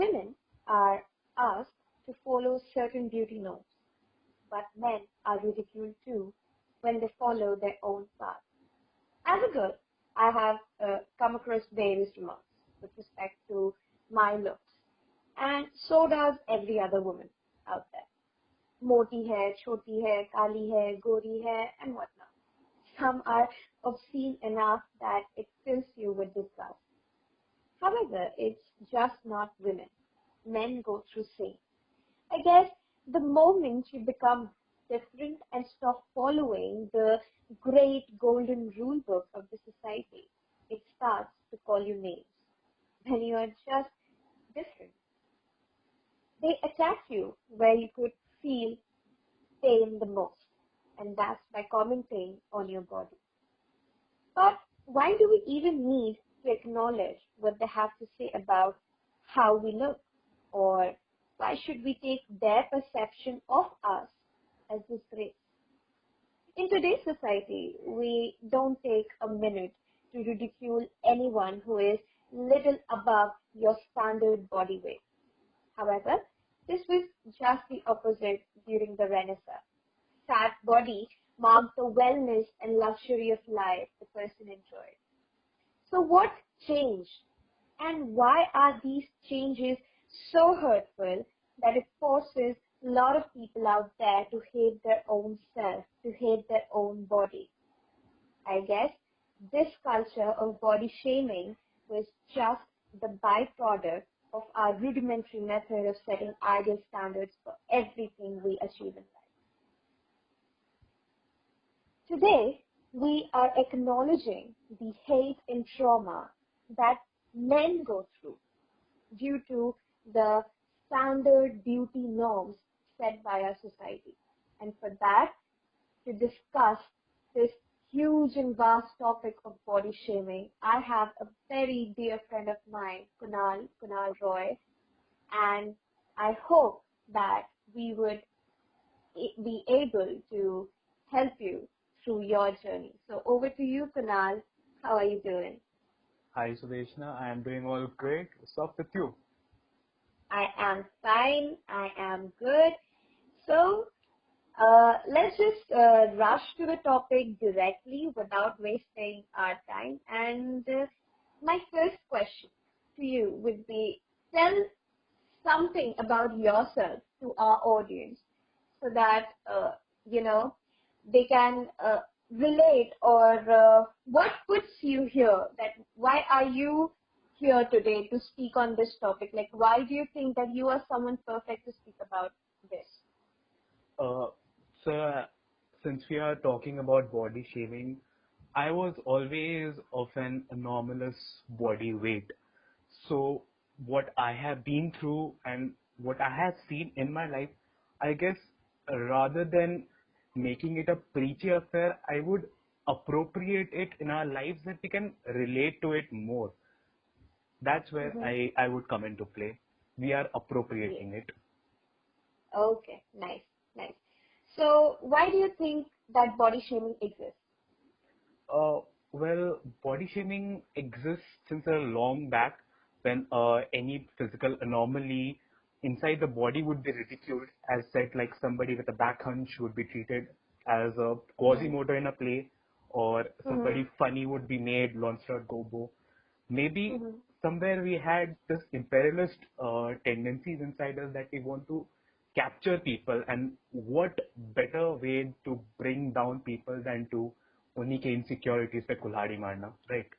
Women are asked to follow certain beauty norms, but men are ridiculed too when they follow their own path. As a girl, I have come across various remarks with respect to my looks, and so does every other woman out there. Moti hai, choti hai, kali hai, gori hai, and whatnot. Some are obscene enough that it fills you with disgust. However, it's just not women. Men go through same. I guess the moment you become different and stop following the great golden rule book of the society, it starts to call you names. When you are just different, they attack you where you could feel pain the most, and that's by commenting on your body. But why do we even need to acknowledge what they have to say about how we look? Or why should we take their perception of us as disgrace? In today's society, we don't take a minute to ridicule anyone who is little above your standard body weight. However, this was just the opposite during the Renaissance. Fat body marked the wellness and luxury of life the person enjoyed. So what changed? And why are these changes so hurtful that it forces a lot of people out there to hate their own self, to hate their own body? I guess this culture of body shaming was just the byproduct of our rudimentary method of setting ideal standards for everything we achieve in life. Today, we are acknowledging the hate and trauma that men go through due to the standard beauty norms set by our society. And for that, to discuss this huge and vast topic of body shaming, I have a very dear friend of mine, Kunal Roy, and I hope that we would be able to help you through your journey. So over to you, Kunal. How are you doing? Hi Sudeshna, I am doing all great. What's up with you? I am fine. I am good. So let's just rush to the topic directly without wasting our time. And my first question to you would be, tell something about yourself to our audience so that, you know, they can relate, or what puts you here, that why are you here today to speak on this topic? Like, why do you think that you are someone perfect to speak about this? Uh, so, since we are talking about body shaming, I was always of an anomalous body weight. So, what I have been through and what I have seen in my life, I guess rather than making it a preachy affair, I would appropriate it in our lives that we can relate to it more. That's where Mm-hmm. I would come into play. We are Yeah. appropriating it. Okay, nice, nice. So, why do you think that body shaming exists? Uh, well, body shaming exists since a long back when any physical anomaly inside the body would be ridiculed. As said, like somebody with a back hunch would be treated as a Mm-hmm. Quasimodo in a play, or Mm-hmm. somebody funny would be made Launcelot Gobo. Maybe Mm-hmm. somewhere we had this imperialist tendencies inside us that we want to capture people, and what better way to bring down people than to उन्हीं के insecurities पे कुल्हाड़ी मारना, right?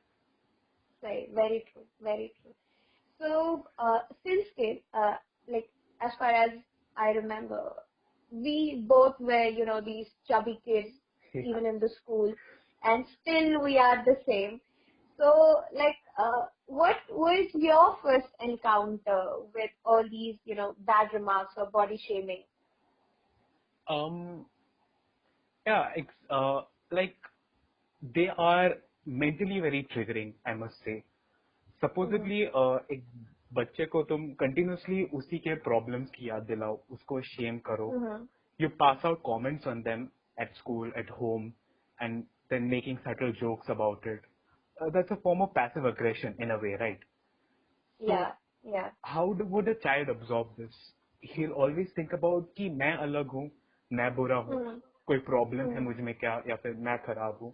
Right, very true, very true. So, since kid, like as far as I remember, we both were, these chubby kids, Yeah. even in the school, and still we are the same. So, like, what was your first encounter with all these, bad remarks or body shaming? Um, yeah, like they are mentally very triggering, I must say. Mm-hmm. Supposedly, एक बच्चे को तुम continuously उसी के problems की याद दिलाओ, उसको shame करो. Mm-hmm. You pass out comments on them at school, at home, and then making subtle jokes about it. That's a form of passive aggression in a way, right? So Yeah. Yeah. Would a child absorb this? He'll always think about कि मैं अलग हूँ, मैं बुरा हूँ, Hmm. कोई problem है Hmm. मुझ में क्या, या फिर मैं खराब हूँ.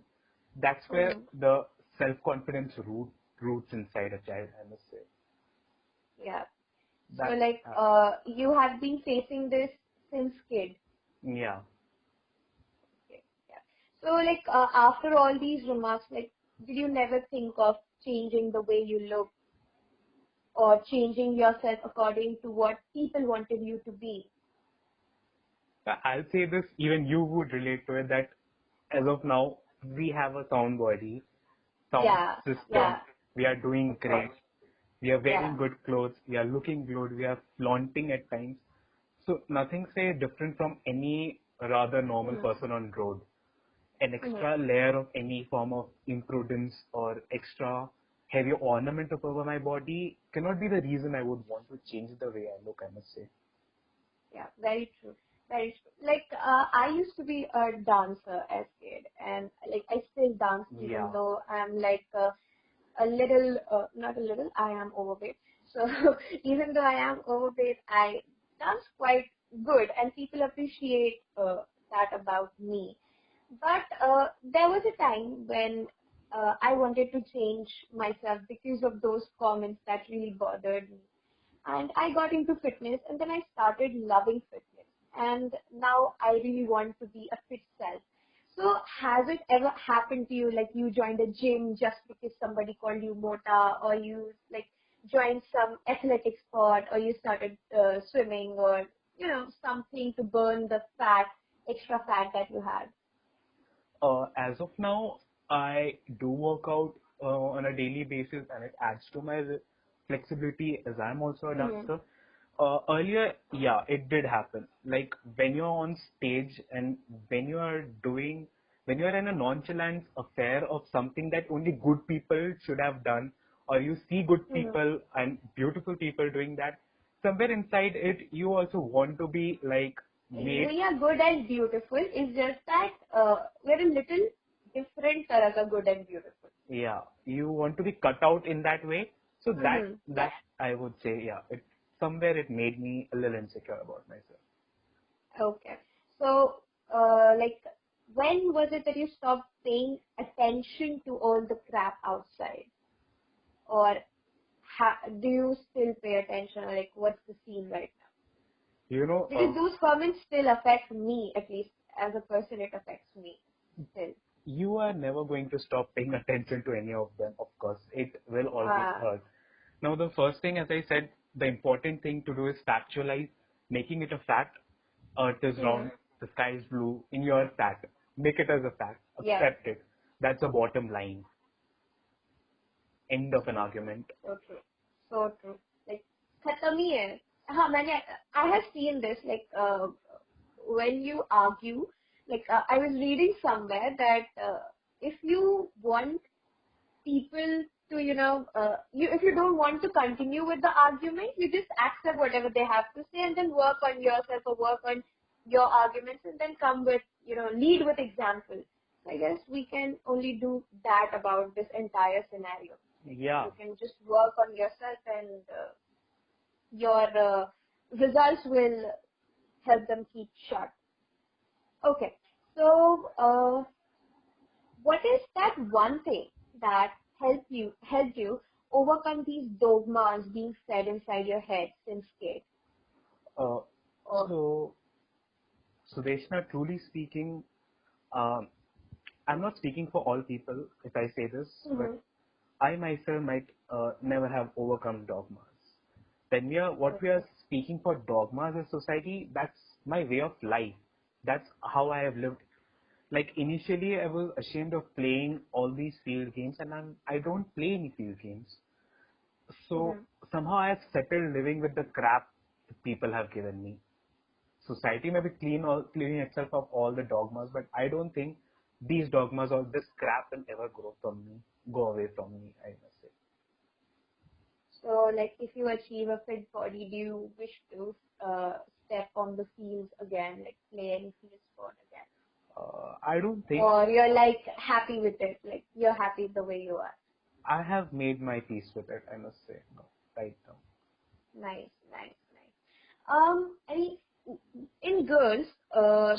That's where Hmm. the self-confidence roots inside a child, I must say. Yeah. So That, like you have been facing this since kid. yeah. Okay. Yeah. So like after all these remarks, like did you never think of changing the way you look or changing yourself according to what people wanted you to be? I'll say this, even you would relate to it, that as of now, we have a sound body, sound Yeah. system. Yeah. We are doing Of great. course. We are Yeah. wearing good clothes. We are looking good. We are flaunting at times. So nothing say different from any rather normal Hmm. person on road. An Hmm. extra layer of any form of imprudence or extra heavy ornament over my body cannot be the reason I would want to change the way I look, I must say. Yeah, very true. Very true. Like, I used to be a dancer as kid, and like I still dance, even Yeah. though I'm like a little, not a little, I am overweight. So even though I am overweight, I dance quite good, and people appreciate that about me. But there was a time when I wanted to change myself because of those comments that really bothered me, and I got into fitness, and then I started loving fitness, and now I really want to be a fit self. So has it ever happened to you, like you joined a gym just because somebody called you mota, or you like joined some athletic sport, or you started swimming, or something to burn the fat, extra fat that you had? As of now, I do work out on a daily basis, and it adds to my flexibility as I'm also a Mm-hmm. dancer. Earlier, yeah, it did happen. Like when you're on stage and when you are doing, when you're in a nonchalant affair of something that only good people should have done, or you see good Mm-hmm. people and beautiful people doing that, somewhere inside it, you also want to be like made. We are good and beautiful. It's just that we're a little different तरह का good and beautiful. Yeah, you want to be cut out in that way. So that Mm-hmm. Yeah. that I would say, yeah, it somewhere it made me a little insecure about myself. Okay. So, like, when was it that you stopped paying attention to all the crap outside, or do you still pay attention? Or like, what's the scene right now? You know, Because those comments still affect me, at least as a person, it affects me still. you are never going to stop paying attention to any of them. Of course, it will always Uh, hurt. Now, the first thing, as I said, the important thing to do is factualize, making it a fact. Earth is hmm. round, the sky is blue. In your fact, make it as a fact. Yeah. Accept it. That's a bottom line. End of an So true. argument. So true. So true. Like, खत्म ही है. हाँ, I have seen this, like, when you argue, like, I was reading somewhere that if you want people to, if you don't want to continue with the argument, you just accept whatever they have to say and then work on yourself or work on your arguments and then come with, lead with examples. So I guess we can only do that about this entire scenario. Like Yeah. you can just work on yourself and your results will help them keep short. Okay. So, what is that one thing that helped you overcome these dogmas being said inside your head since kid? Uh, Or so, Sudeshna, truly speaking, um, I'm not speaking for all people if I say this, but mm-hmm. I myself might never have overcome dogmas. What we are Okay. speaking for dogmas as society, that's my way of life. That's how I have lived. Like initially, I was ashamed of playing all these field games, and I don't play any field games. So Mm-hmm. somehow I have settled living with the crap people have given me. Society may be cleaning itself of all the dogmas, but I don't think these dogmas or this crap will ever go away from me, I must say. So, like, if you achieve a fit body, do you wish to step on the fields again, like play any field sport again, I don't think or you're like happy with it, like you're happy the way you are? I have made my peace with it, I must say, no, right now. Nice, nice, nice. I mean, in girls,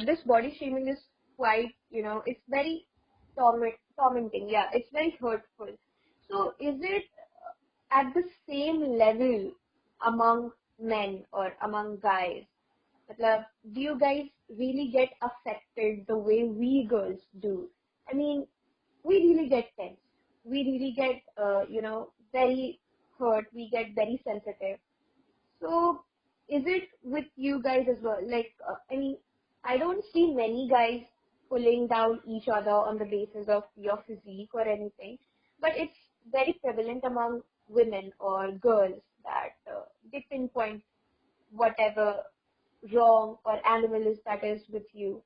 this body shaming is quite, it's very tormenting. Yeah, it's very hurtful. So, is it at the same level among men or among guys? Matlab, do you guys really get affected the way we girls do? I mean, we really get tense. We really get, very hurt. We get very sensitive. So, is it with you guys as well? Like, I mean, I don't see many guys pulling down each other on the basis of your physique or anything, but it's very prevalent among women or girls that they pinpoint whatever wrong or animal that is with you.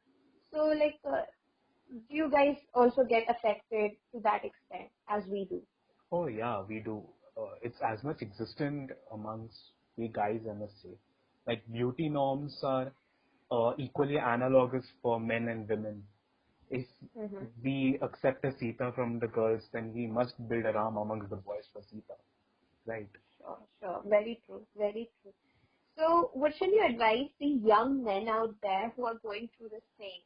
So, like, do you guys also get affected to that extent as we do? Oh yeah, we do. It's as much existent amongst we guys, I must say. Like beauty norms are equally analogous for men and women. If Mm-hmm. we accept a Sita from the girls, then we must build a Ram amongst the boys for Sita, right? Sure, sure. Very true. Very true. So, what should you advise the young men out there who are going through the same?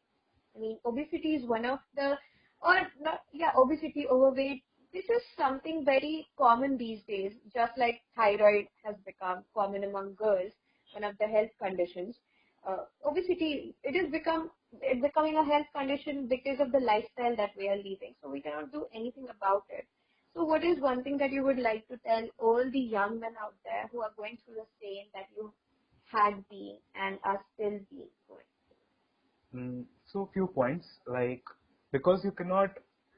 I mean, obesity is one of the, or not, yeah, obesity, overweight. This is something very common these days, just like thyroid has become common among girls, one of the health conditions. Obesity, it's becoming a health condition because of the lifestyle that we are leading. So we cannot do anything about it. So what is one thing that you would like to tell all the young men out there who are going through the same that you had been and are still being going? So few points like because you cannot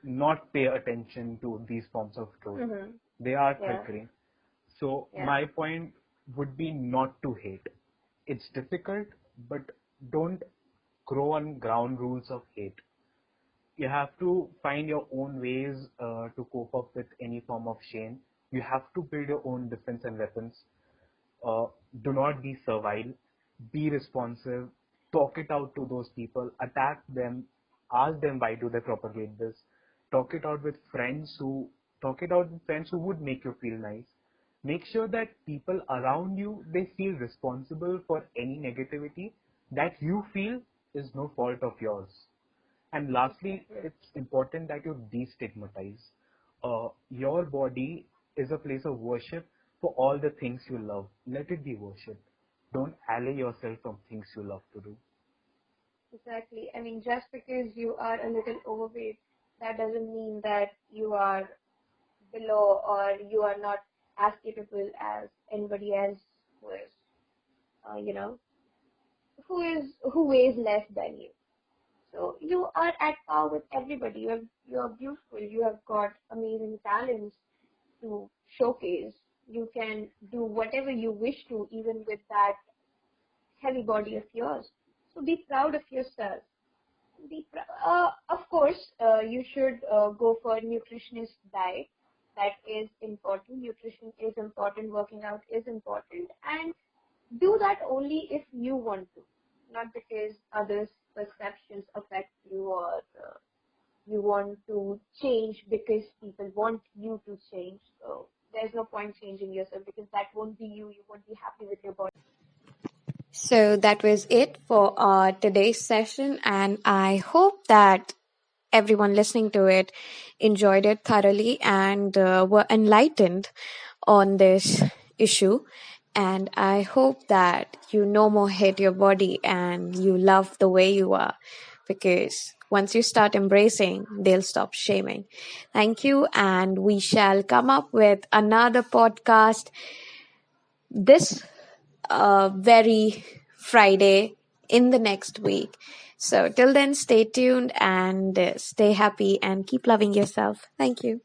not pay attention to these forms of truth. Mm-hmm. They are Yeah, triggering. So yeah. my point would be not to hate. It's difficult, but don't grow on ground rules of hate. You have to find your own ways to cope up with any form of shame. You have to build your own defense and weapons. uh, do not be servile, be responsive, talk it out to those people, attack them, ask them why do they propagate this, talk it out with friends who talk it out with friends who would make you feel nice. Make sure that people around you they feel responsible for any negativity that you feel is no fault of yours. And lastly, Exactly. it's important that you destigmatize. Your body is a place of worship for all the things you love. Let it be worshipped. Don't ally yourself from things you love to do. Exactly. I mean, just because you are a little overweight, that doesn't mean that you are below or you are not as capable as anybody else who is, you know, who weighs less than you. So you are at par with everybody. You are beautiful. You have got amazing talents to showcase. You can do whatever you wish to, even with that heavy body of yours. So be proud of yourself. Of course, you should go for a nutritionist diet. That is important. Nutrition is important. Working out is important, and do that only if you want to, not because others' perceptions affect you or you want to change because people want you to change. So there's no point changing yourself because that won't be you. You won't be happy with your body. So that was it for our today's session, and I hope that everyone listening to it enjoyed it thoroughly and were enlightened on this issue. And I hope that you no more hate your body and you love the way you are, because once you start embracing, they'll stop shaming. Thank you, and we shall come up with another podcast this very Friday in the next week. So, till then, stay tuned and stay happy and keep loving yourself. Thank you.